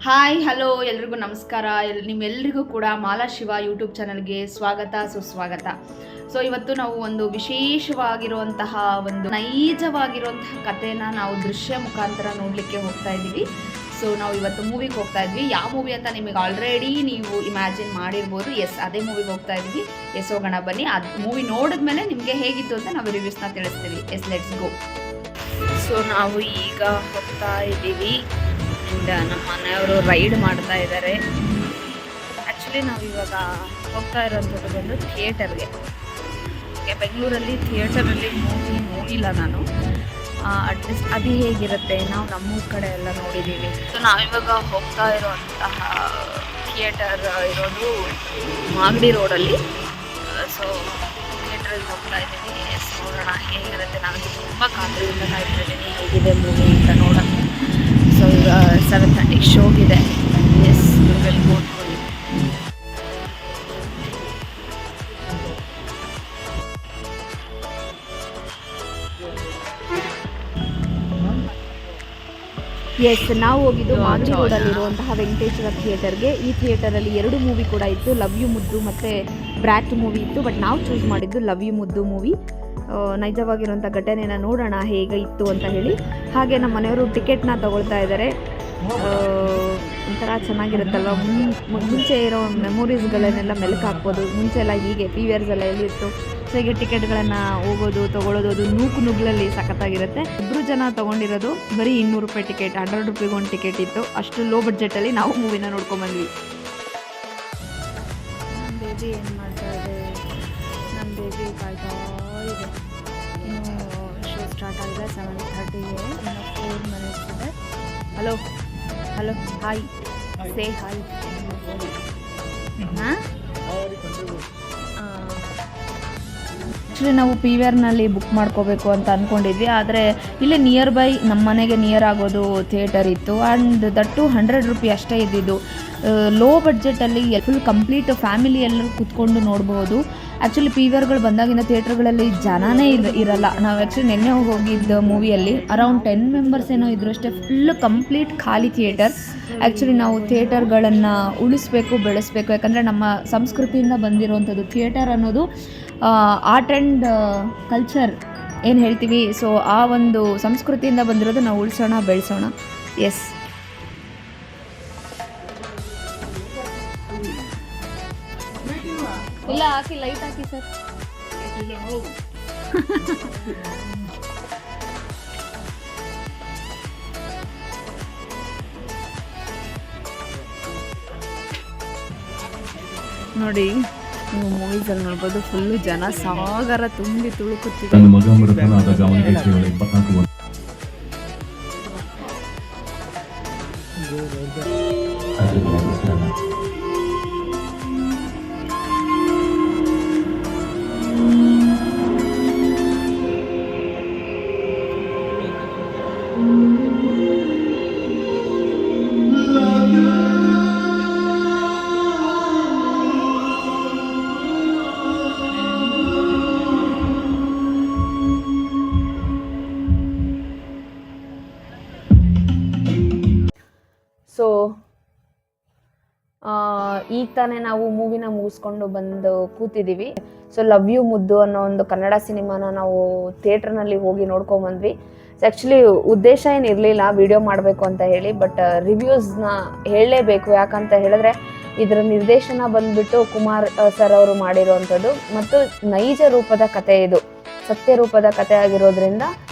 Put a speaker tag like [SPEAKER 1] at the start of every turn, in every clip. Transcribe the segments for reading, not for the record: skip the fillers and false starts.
[SPEAKER 1] Hi hello ಎಲ್ರಿಗೂ ನಮಸ್ಕಾರ. ನಿಮ್ಮೆಲ್ಲರಿಗೂ ಕೂಡ ಮಾಲಾ ಶಿವ ಯೂಟ್ಯೂಬ್ ಚಾನಲ್ಗೆ ಸ್ವಾಗತ ಸುಸ್ವಾಗತ. ಸೊ ಇವತ್ತು ನಾವು ಒಂದು ವಿಶೇಷವಾಗಿರುವಂತಹ ಒಂದು ನೈಜವಾಗಿರುವಂತಹ ಕಥೆನ ನಾವು ದೃಶ್ಯ ಮುಖಾಂತರ ನೋಡಲಿಕ್ಕೆ ಹೋಗ್ತಾ ಇದ್ದೀವಿ. ಸೊ ನಾವು ಇವತ್ತು ಮೂವಿಗೆ ಹೋಗ್ತಾ ಇದ್ವಿ. ಯಾವ ಮೂವಿ ಅಂತ ನಿಮಗೆ ಆಲ್ರೆಡಿ ನೀವು ಇಮ್ಯಾಜಿನ್ ಮಾಡಿರ್ಬೋದು. ಎಸ್, ಅದೇ ಮೂವಿಗೆ ಹೋಗ್ತಾ ಇದ್ವಿ. ಎಸ್, ಹೋಗೋಣ ಬನ್ನಿ. ಅದು ಮೂವಿ ನೋಡಿದ್ಮೇಲೆ ನಿಮಗೆ ಹೇಗಿತ್ತು ಅಂತ ನಾವು ರಿವ್ಯೂಸ್ನ ತಿಳಿಸ್ತೀವಿ. Yes, let's go. ಸೊ ನಾವು ಈಗ ಹೋಗ್ತಾ ಇದ್ದೀವಿ. ನಮ್ಮ ಮನೆಯವರು ರೈಡ್ ಮಾಡ್ತಾ ಇದ್ದಾರೆ. ಆ್ಯಕ್ಚುಲಿ ನಾವು ಇವಾಗ ಹೋಗ್ತಾ ಇರೋಂಥದ್ದು ಬಂದು ಥಿಯೇಟರ್ಗೆ. ಬೆಂಗಳೂರಲ್ಲಿ ಥಿಯೇಟರಲ್ಲಿ ಮೂವಿ ನೋಡಿಲ್ಲ ನಾನು. ಅಟ್ಲೀಸ್ಟ್ ಅದು ಹೇಗಿರುತ್ತೆ, ನಾವು ನಮ್ಮೂರ ಕಡೆ ಎಲ್ಲ ನೋಡಿದ್ದೀವಿ. ಸೊ ನಾವಿವಾಗ ಹೋಗ್ತಾ ಇರೋಂತಹ ಥಿಯೇಟರ್ ಇರೋದು ಮಾಗಡಿ ರೋಡಲ್ಲಿ. ಸೊ ಥಿಯೇಟ್ರಿಗೆ ಹೋಗ್ತಾ ಇದ್ದೀನಿ. ಎಸ್, ನೋಡೋಣ ಹೇಗಿರುತ್ತೆ. ನಾನು ತುಂಬ ಕಾತುರದಿಂದ ಕಾಯ್ತಾ ಇದ್ದೀನಿ ಹೇಗಿದೆ ಮೂವಿ ಅಂತ ನೋಡೋಣ. ಸೊ ಈಗ 7:30 ಶೋಗಿದೆ. Yes, will go to it. Yes, ನಾವು ಹೋಗಿದ್ದು ಮಾಗಡಿ ರೋಡಲ್ಲಿರುವಂತಹ ವೆಂಕಟೇಶ್ವರ ಥಿಯೇಟರ್ಗೆ. ಈ ಥಿಯೇಟರಲ್ಲಿ 2 ಮೂವಿ ಕೂಡ ಇತ್ತು, ಲವ್ ಯು ಮುದ್ದು ಮತ್ತು ಬ್ರ್ಯಾಟ್ ಮೂವಿ ಇತ್ತು. ಬಟ್ ನಾವು ಚೂಸ್ ಮಾಡಿದ್ದು ಲವ್ ಯು ಮುದ್ದು ಮೂವಿ. ನೈಜವಾಗಿರುವಂಥ ಘಟನೆನ ನೋಡೋಣ ಹೇಗೆ ಇತ್ತು ಅಂತ ಹೇಳಿ. ಹಾಗೆ ನಮ್ಮ ಮನೆಯವರು ಟಿಕೆಟ್ನ ತಗೊಳ್ತಾ ಇದ್ದಾರೆ. ಒಂಥರ ಚೆನ್ನಾಗಿರುತ್ತಲ್ವ, ಮುಂಚೆ ಇರೋ ಮೆಮೊರೀಸ್ಗಳನ್ನೆಲ್ಲ ಮೆಲುಕು ಹಾಕ್ಬೋದು. ಮುಂಚೆ ಎಲ್ಲ ಹೀಗೆ PVRs ಎಲ್ಲ ಎಲ್ಲಿತ್ತು. ಸೊ ಹೀಗೆ ಟಿಕೆಟ್ಗಳನ್ನು ಹೋಗೋದು ತೊಗೊಳೋದು, ಅದು ನುಗ್ಗಲಲ್ಲಿ ಸಖತ್ತಾಗಿರುತ್ತೆ. 2 ಜನ ತೊಗೊಂಡಿರೋದು ಬರೀ 200 ರೂಪಾಯಿ ಟಿಕೆಟ್, 100 ರೂಪಾಯಿಗೆ ಒಂದು ಟಿಕೆಟ್ ಇತ್ತು. ಅಷ್ಟು ಲೋ ಬಡ್ಜೆಟಲ್ಲಿ ನಾವು ಮೂವಿನ ನೋಡ್ಕೊಂಬಂದ್ವಿ. ನಮ್ಮ ಬೇಬಿ ಏನು ಮಾಡ್ತಾ ಇದೆ, ನಮ್ಮ ಬೇಬಿ ಕಾಯ್ತಾ ಇದೆ. ಇನ್ನು ಶೋ ಸ್ಟಾರ್ಟ್ ಆಗಿದೆ 7:30ಗೆ. ಇನ್ನು 4 ಮಿನಿಟ್ಸ್ ಇದೆ. Hello hello, hi, say hi. ಹಾಂ, ಆ್ಯಕ್ಚುಲಿ ನಾವು PVRನಲ್ಲಿ ಬುಕ್ ಮಾಡ್ಕೋಬೇಕು ಅಂತ ಅಂದ್ಕೊಂಡಿದ್ವಿ. ಆದರೆ ಇಲ್ಲೇ ನಿಯರ್ ಬೈ ನಮ್ಮ ಮನೆಗೆ ನಿಯರ್ ಆಗೋದು ಥಿಯೇಟರ್ ಇತ್ತು. ಆ್ಯಂಡ್ ದಟ್ಟು 100 ರೂಪಾಯಿ ಅಷ್ಟೇ ಇದ್ದಿದ್ದು. ಲೋ ಬಡ್ಜೆಟಲ್ಲಿ ಫುಲ್ ಕಂಪ್ಲೀಟ್ ಫ್ಯಾಮಿಲಿ ಎಲ್ಲರೂ ಕೂತ್ಕೊಂಡು ನೋಡ್ಬೋದು. ಆ್ಯಕ್ಚುಲಿ PVRಗಳು ಬಂದಾಗಿನ ಥಿಯೇಟರ್ಗಳಲ್ಲಿ ಜನನೇ ಇರಲ್ಲ. ನಾವು ಆ್ಯಕ್ಚುಲಿ ನಿನ್ನೆ ಹೋಗಿದ್ದ ಮೂವಿಯಲ್ಲಿ ಅರೌಂಡ್ 10 ಮೆಂಬರ್ಸ್ ಏನೋ ಇದ್ರು ಅಷ್ಟೇ. ಫುಲ್ ಕಂಪ್ಲೀಟ್ ಖಾಲಿ ಥಿಯೇಟರ್. ಆ್ಯಕ್ಚುಲಿ ನಾವು ಥಿಯೇಟರ್ಗಳನ್ನು ಉಳಿಸ್ಬೇಕು, ಬೆಳೆಸಬೇಕು. ಯಾಕಂದರೆ ನಮ್ಮ ಸಂಸ್ಕೃತಿಯಿಂದ ಬಂದಿರುವಂಥದ್ದು ಥಿಯೇಟರ್ ಅನ್ನೋದು ಆರ್ಟ್ ಆ್ಯಂಡ್ ಕಲ್ಚರ್ ಏನು ಹೇಳ್ತೀವಿ. ಸೊ ಆ ಒಂದು ಸಂಸ್ಕೃತಿಯಿಂದ ಬಂದಿರೋದು ನಾವು ಉಳಿಸೋಣ, ಬೆಳೆಸೋಣ. ಎಸ್, ಇಲ್ಲ ಹಾಕಿ, ಲೈಟ್ ಹಾಕಿ ಸರ್. ನೋಡಿ, ನೀವು ಮೂವೀಸಲ್ಲಿ ನೋಡ್ಬೋದು, ಫುಲ್ಲು ಜನ ಸಾಗರ ತುಂಬಿ ತುಳುಕುತ್ತಿದೆ. ಸೊ ಈಗ ತಾನೇ ನಾವು ಮೂವಿನ ಮುಗಿಸ್ಕೊಂಡು ಬಂದು ಕೂತಿದ್ದೀವಿ. ಸೊ ಲವ್ ಯು ಮುದ್ದು ಅನ್ನೋ ಒಂದು ಕನ್ನಡ ಸಿನಿಮಾನ ನಾವು ಥಿಯೇಟ್ರ್ನಲ್ಲಿ ಹೋಗಿ ನೋಡ್ಕೊಂಬಂದ್ವಿ. ಆ್ಯಕ್ಚುಲಿ ಉದ್ದೇಶ ಏನಿರಲಿಲ್ಲ ವಿಡಿಯೋ ಮಾಡಬೇಕು ಅಂತ ಹೇಳಿ, ಬಟ್ ರಿವ್ಯೂಸ್ನ ಹೇಳಲೇಬೇಕು. ಯಾಕಂತ ಹೇಳಿದ್ರೆ ಇದರ ನಿರ್ದೇಶನ ಬಂದುಬಿಟ್ಟು ಕುಮಾರ್ ಸರ್ ಅವರು ಮಾಡಿರೋವಂಥದ್ದು ಮತ್ತು ನೈಜ ರೂಪದ ಕತೆ, ಇದು ಸತ್ಯ ರೂಪದ ಕತೆ ಆಗಿರೋದ್ರಿಂದ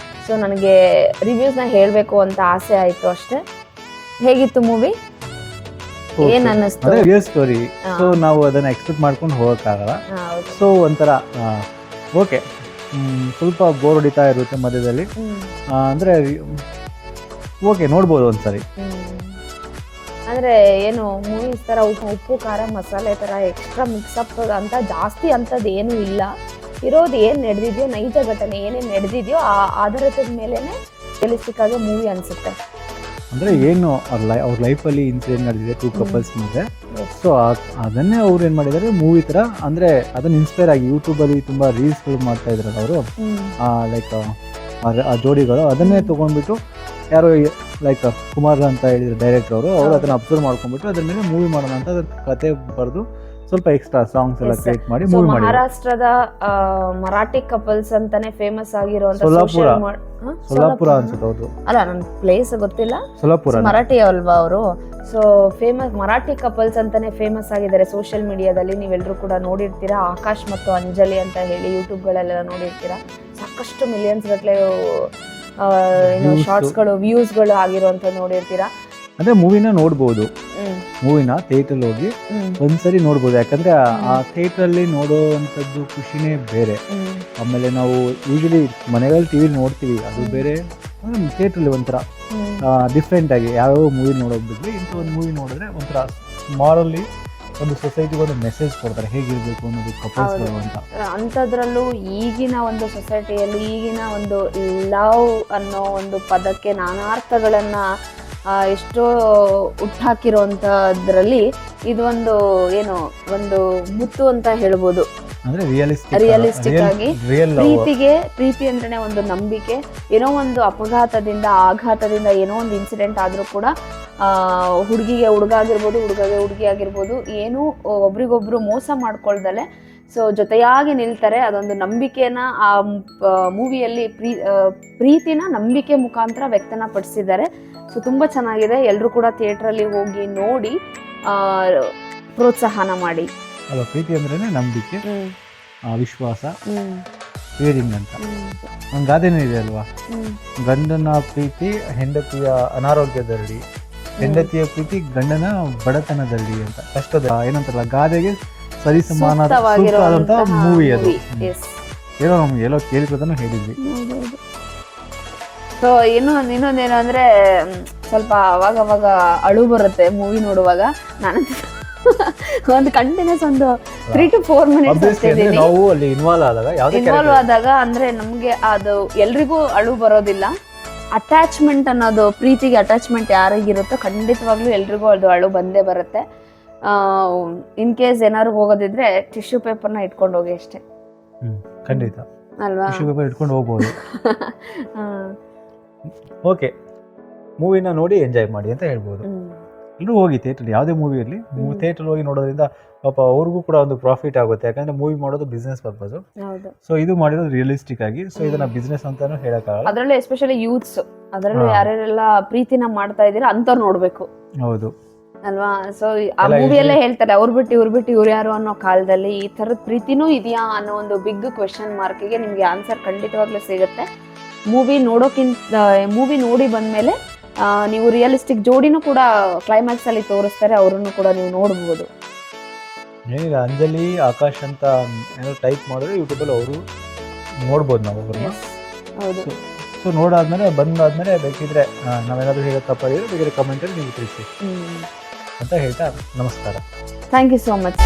[SPEAKER 1] ಸೊ ನನಗೆ ರಿವ್ಯೂಸ್ನ ಹೇಳಬೇಕು ಅಂತ ಆಸೆ ಆಯಿತು ಅಷ್ಟೇ. ಹೇಗಿತ್ತು ಮೂವಿ, ಏನ್ ಅನ್ನಿಸ್ತು?
[SPEAKER 2] Real story. ಸೊ ನಾವು ಅದನ್ನ ಎಕ್ಸ್ಪೆಕ್ಟ್ ಮಾಡ್ಕೊಂಡು ಹೋಗೋಕ್ಕಾಗಲ್ಲ. ಸೊ ಒಂಥರ ಓಕೆ, ಸ್ವಲ್ಪ ಬೋರ್ ಹೊಡಿತಾ ಇರುತ್ತೆ ಮಧ್ಯದಲ್ಲಿ. ಅಂದ್ರೆ ಓಕೆ, ನೋಡ್ಬೋದು ಒಂದ್ಸರಿ.
[SPEAKER 1] ಅಂದ್ರೆ ಏನು ಮೂವೀಸ್ ತರ ಉಪ್ಪು ಖಾರ ಮಸಾಲೆ ತರ ಎಕ್ಸ್ಟ್ರಾ ಮಿಕ್ಸಪ್ ಅಂತ ಜಾಸ್ತಿ ಅಂತದ್ದು ಏನೂ ಇಲ್ಲ. ಇರೋದು ಏನು ನಡೆದಿದೆಯೋ, ನೈಜ ಘಟನೆ ಏನೇನು ನಡೆದಿದೆಯೋ ಆ ಆಧಾರದ ಮೇಲೆನೆ ರಿಯಲಿಸ್ಟಿಕ್ ಆಗಿ ಮೂವಿ ಅನ್ಸುತ್ತೆ.
[SPEAKER 2] ಅಂದರೆ ಏನು ಅವ್ರ ಲೈಫಲ್ಲಿ ಇನ್ಸಿಡೆಂಟ್ ನಡೆದಿದೆ 2 ಕಪಲ್ಸ್ ಮಧ್ಯೆ. ಸೊ ಅದನ್ನೇ ಅವ್ರು ಏನು ಮಾಡಿದ್ದಾರೆ ಮೂವಿ ಥರ, ಅಂದರೆ ಅದನ್ನು ಇನ್ಸ್ಪೈರ್ ಆಗಿ ಯೂಟ್ಯೂಬಲ್ಲಿ ತುಂಬ ರೀಲ್ಸ್ಗಳು ಮಾಡ್ತಾ ಇದ್ರಲ್ಲ ಅವರು, ಲೈಕ್ ಆ ಜೋಡಿಗಳು ಅದನ್ನೇ ತೊಗೊಂಡ್ಬಿಟ್ಟು ಯಾರೋ ಲೈಕ್ ಕುಮಾರ್ ಅಂತ ಹೇಳಿದ್ರು ಡೈರೆಕ್ಟರ್ ಅವರು ಅದನ್ನ ಅಬ್ಸರ್ವ್ ಮಾಡ್ಕೊಂಡ್ಬಿಟ್ಟು ಅದ್ರ ಮೇಲೆ ಮೂವಿ ಮಾಡೋಣ ಅಂತ ಅದ್ರ ಕತೆ ಬರೆದು ಸ್ವಲ್ಪ ಎಕ್ಸ್ಟ್ರಾ ಸಾಂಗ್ಸ್ ಎಲ್ಲ ಕ್ರಿಯೇಟ್ ಮಾಡಿ ಮೂವಿ ಮಾಡಿ.
[SPEAKER 1] ಮಹಾರಾಷ್ಟ್ರದ ಮರಾಠಿ ಕಪಲ್ಸ್ ಅಂತಾನೆ ಫೇಮಸ್ ಆಗಿರುವಂತ
[SPEAKER 2] ಸೊಲ್ಲಾಪುರ ಅನ್ಸುತ್ತೆ. ಹೌದು,
[SPEAKER 1] ಅಲ್ಲ ನನ್ ಪ್ಲೇಸ್ ಗೊತ್ತಿಲ್ಲ.
[SPEAKER 2] ಸೊಲ್ಲಾಪುರ
[SPEAKER 1] ಮರಾಠಿ ಅಲ್ವಾ ಅವರು? ಸೊ ಫೇಮಸ್ ಮರಾಠಿ ಕಪಲ್ಸ್ ಅಂತಾನೆ ಫೇಮಸ್ ಆಗಿದ್ದಾರೆ ಸೋಷಿಯಲ್ ಮೀಡಿಯಾದಲ್ಲಿ. ನೀವೆಲ್ಲರೂ ಕೂಡ ನೋಡಿರ್ತೀರಾ, ಆಕಾಶ್ ಮತ್ತು ಅಂಜಲಿ ಅಂತ ಹೇಳಿ ಯೂಟ್ಯೂಬ್ಗಳೆಲ್ಲ ನೋಡಿರ್ತೀರಾ. ಸಾಕಷ್ಟು ಮಿಲಿಯನ್ಸ್ ಗಟ್ಟಲೆ ಶಾರ್ಟ್ಸ್ಗಳು ವ್ಯೂಸ್ಗಳು ಆಗಿರುವಂತ ನೋಡಿರ್ತೀರಾ.
[SPEAKER 2] ಅಂದ್ರೆ ಮೂವಿನ ನೋಡ್ಬೋದು, ಮೂವಿನ ಥಿಯೇಟರ್ ಹೋಗಿ ಒಂದ್ಸರಿ ನೋಡ್ಬೋದು. ಯಾಕಂದ್ರೆ ಆ ಥಿಯೇಟರ್ ಅಲ್ಲಿ ನೋಡೋವಂಥದ್ದು ಖುಷಿನೇ ಬೇರೆ. ಆಮೇಲೆ ನಾವು ಯೂಶಲಿ ಮನೆಗಳಲ್ಲಿ ಟಿವಿ ನೋಡ್ತೀವಿ, ಅದು ಬೇರೆ. ಥಿಯೇಟರ್ ಅಲ್ಲಿ ಒಂಥರ ಡಿಫ್ರೆಂಟ್ ಆಗಿ ಯಾವ್ಯಾವ ಮೂವಿ ನೋಡೋದ್ ಬಿಟ್ರೆ ಇಂಥ ಒಂದು ಮೂವಿ ನೋಡಿದ್ರೆ ಒಂಥರ ಮಾರಲ್ಲಿ ಒಂದು ಸೊಸೈಟಿಗೆ ಒಂದು ಮೆಸೇಜ್ ಕೊಡ್ತಾರೆ ಹೇಗಿರ್ಬೇಕು ಅನ್ನೋದು ಕಪಲ್ಸ್ಗಳು ಅಂತ.
[SPEAKER 1] ಅಂಥದ್ರಲ್ಲೂ ಈಗಿನ ಒಂದು ಸೊಸೈಟಿಯಲ್ಲಿ ಈಗಿನ ಒಂದು ಲವ್ ಅನ್ನೋ ಒಂದು ಪದಕ್ಕೆ ನಾನಾರ್ಥಗಳನ್ನ ಎಷ್ಟೋ ಹುಟ್ಟಾಕಿರೋಂಥದ್ರಲ್ಲಿ ಇದು ಒಂದು ಏನು ಒಂದು ಮುತ್ತು ಅಂತ ಹೇಳ್ಬೋದು.
[SPEAKER 2] ಅಂದ್ರೆ
[SPEAKER 1] ರಿಯಲಿಸ್ಟಿಕ್ ಆಗಿ ಪ್ರೀತಿ ಅಂದ್ರೆ ಒಂದು ನಂಬಿಕೆ. ಏನೋ ಒಂದು ಅಪಘಾತದಿಂದ ಆಘಾತದಿಂದ ಏನೋ ಒಂದು ಇನ್ಸಿಡೆಂಟ್ ಆದ್ರೂ ಕೂಡ ಹುಡುಗಿಗೆ ಹುಡುಗ ಆಗಿರ್ಬೋದು, ಹುಡುಗಗೆ ಹುಡುಗಿ ಆಗಿರ್ಬೋದು, ಏನೂ ಒಬ್ರಿಗೊಬ್ರು ಮೋಸ ಮಾಡ್ಕೊಳ್ದಲೆ ಸೊ ಜೊತೆಯಾಗಿ ನಿಲ್ತಾರೆ. ಅದೊಂದು ನಂಬಿಕೆನ ಆ ಮೂವಿಯಲ್ಲಿ ಪ್ರೀತಿನ ನಂಬಿಕೆ ಮುಖಾಂತರ ವ್ಯಕ್ತನ ಪಡಿಸಿದ್ದಾರೆ. ಸೊ ತುಂಬ ಚೆನ್ನಾಗಿದೆ. ಎಲ್ಲರೂ ಕೂಡ ಥಿಯೇಟ್ರಲ್ಲಿ ಹೋಗಿ ನೋಡಿ ಪ್ರೋತ್ಸಾಹನ ಮಾಡಿ.
[SPEAKER 2] ಅಲ್ಲ, ಪ್ರೀತಿ ಅಂದ್ರೇನೆ ನಂಬಿಕೆ, ವಿಶ್ವಾಸ, ಕೇರಿಂಗ್ ಅಂತ ಒಂದು ಗಾದೆನೂ ಇದೆ ಅಲ್ವಾ? ಗಂಡನ ಪ್ರೀತಿ ಹೆಂಡತಿಯ ಅನಾರೋಗ್ಯದಲ್ಲಿ, ಹೆಂಡತಿಯ ಪ್ರೀತಿ ಗಂಡನ ಬಡತನದಲ್ಲಿ ಅಂತ. ಕಷ್ಟದ ಏನಂತಾರಲ್ಲ, ಗಾದೆಗೆ ಸರಿ ಸಮಾನವಾದಂತ ಮೂವಿ ಅದು. ಏನೋ ನಮ್ಗೆ ಎಲ್ಲೋ ಕೇಳಿರೋದನ್ನು ಹೇಳಿದ್ವಿ.
[SPEAKER 1] ಸೊ ಇನ್ನೊಂದೇನು ಅಂದ್ರೆ ಸ್ವಲ್ಪ ಅವಾಗ ಅಳು ಬರುತ್ತೆ ಮೂವಿ ನೋಡುವಾಗ. ನಾನು ಒಂದು ಕಂಟಿನ್ಯೂಸ್ ಒಂದು 3 to 4 minutes
[SPEAKER 2] ನಾವು ಅಲ್ಲಿ ಇನ್ವಾಲ್ವ್
[SPEAKER 1] ಆದಾಗ ಅಂದ್ರೆ ನಮ್ಗೆ ಅದು ಎಲ್ರಿಗೂ ಅಳು ಬರೋದಿಲ್ಲ. ಅಟ್ಯಾಚ್ಮೆಂಟ್ ಅನ್ನೋದು, ಪ್ರೀತಿಗೆ ಅಟ್ಯಾಚ್ಮೆಂಟ್ ಯಾರಿಗಿರುತ್ತೋ ಖಂಡಿತವಾಗ್ಲೂ ಎಲ್ರಿಗೂ ಅದು ಅಳು ಬಂದೇ ಬರುತ್ತೆ. ಇನ್ ಕೇಸ್ ಏನಾದ್ರು ಹೋಗೋದಿದ್ರೆ ಟಿಶ್ಯೂ ಪೇಪರ್ನ ಇಟ್ಕೊಂಡು ಹೋಗಿ ಅಷ್ಟೇ.
[SPEAKER 2] ಖಂಡಿತ
[SPEAKER 1] ಅಲ್ವಾ?
[SPEAKER 2] ಟಿಶ್ಯೂ ಪೇಪರ್ ಇಟ್ಕೊಂಡು ಹೋಗ್ಬೋದು. ಓಕೆ, ಮೂವಿನ ನೋಡಿ ಎಂಜಾಯ್ ಮಾಡಿ ಅಂತ ಹೇಳ್ಬೋದು. ಎಲ್ಲರೂ ಹೋಗಿ ಥಿಯೇಟರ್, ಯಾವುದೇ ಮೂವಿ ಇರಲಿ ಥಿಯೇಟರ್ ಹೋಗಿ ನೋಡೋದ್ರಿಂದ ಪಾಪ ಅವ್ರಿಗೂ ಕೂಡ ಒಂದು ಪ್ರಾಫಿಟ್ ಆಗುತ್ತೆ. ಯಾಕಂದ್ರೆ ಮೂವಿ ಮಾಡೋದು ಬಿಸ್ನೆಸ್ ಪರ್ಪಸ್. ಸೊ ಇದು ಮಾಡಿರೋದು ರಿಯಲಿಸ್ಟಿಕ್ ಆಗಿ. ಸೊ ಇದನ್ನ ಬಿಸ್ನೆಸ್ ಅಂತಾನು ಹೇಳಕ್ಕಾಗಲ್ಲ.
[SPEAKER 1] ಅದರಲ್ಲೂ ಎಸ್ಪೆಷಲಿ ಯೂತ್ಸ್, ಅದರಲ್ಲೂ ಯಾರ್ಯಾರೆಲ್ಲ ಪ್ರೀತಿನ ಮಾಡ್ತಾ ಇದ್ದೀರಾ ಅಂತವ್ರು ನೋಡ್ಬೇಕು.
[SPEAKER 2] ಹೌದು
[SPEAKER 1] ಅಲ್ವಾ? ಸೊ ಆ ಮೂವಿಯಲ್ಲೇ ಹೇಳ್ತಾರೆ, ಅವ್ರು ಬಿಟ್ಟು ಇವ್ರು ಯಾರು ಅನ್ನೋ ಕಾಲದಲ್ಲಿ ಈ ತರದ ಪ್ರೀತಿನೂ ಇದೆಯಾ ಅನ್ನೋ ಒಂದು ಬಿಗ್ ಕ್ವೆಶನ್ ಮಾರ್ಕಿಗೆ ನಿಮ್ಗೆ ಆನ್ಸರ್ ಖಂಡಿತವಾಗ್ಲೂ ಸಿಗುತ್ತೆ. ಮೂವಿ ನೋಡಿ ಬಂದ್ಮೇಲೆ ನೀವು ರಿಯಲಿಸ್ಟಿಕ್ ಜೋಡಿನೂ ಕೂಡ ಕ್ಲೈಮ್ಯಾಕ್ಸ್ ಅಲ್ಲಿ ತೋರಿಸ್ತಾರೆ, ಅವರನ್ನು ಕೂಡ ನೀವು ನೋಡಬಹುದು.
[SPEAKER 2] ಏನಿಲ್ಲ, ಅಂಜಲಿ ಆಕಾಶ್ ಅಂತ ಏನಾದ್ರು ಟೈಪ್ ಮಾಡಿದ್ರೆ ಯೂಟ್ಯೂಬಲ್ಲಿ ಅವರು ನೋಡ್ಬೋದು ನಾವು ಅವ್ರನ್ನ.
[SPEAKER 1] ಹೌದು.
[SPEAKER 2] ಸೊ ನೋಡಾದ್ಮೇಲೆ ಬಂದಾದ್ಮೇಲೆ ಬೇಕಿದ್ರೆ ನಾವೇನಾದ್ರೂ ಹೇಳೋ ತಪ್ಪಾಗಿದ್ರೆ ಬೇಕಿದ್ರೆ ಕಮೆಂಟಲ್ಲಿ ನೀವು ತಿಳಿಸಿ ಅಂತ ಹೇಳ್ತಾ ನಮಸ್ಕಾರ.
[SPEAKER 1] Thank you so much.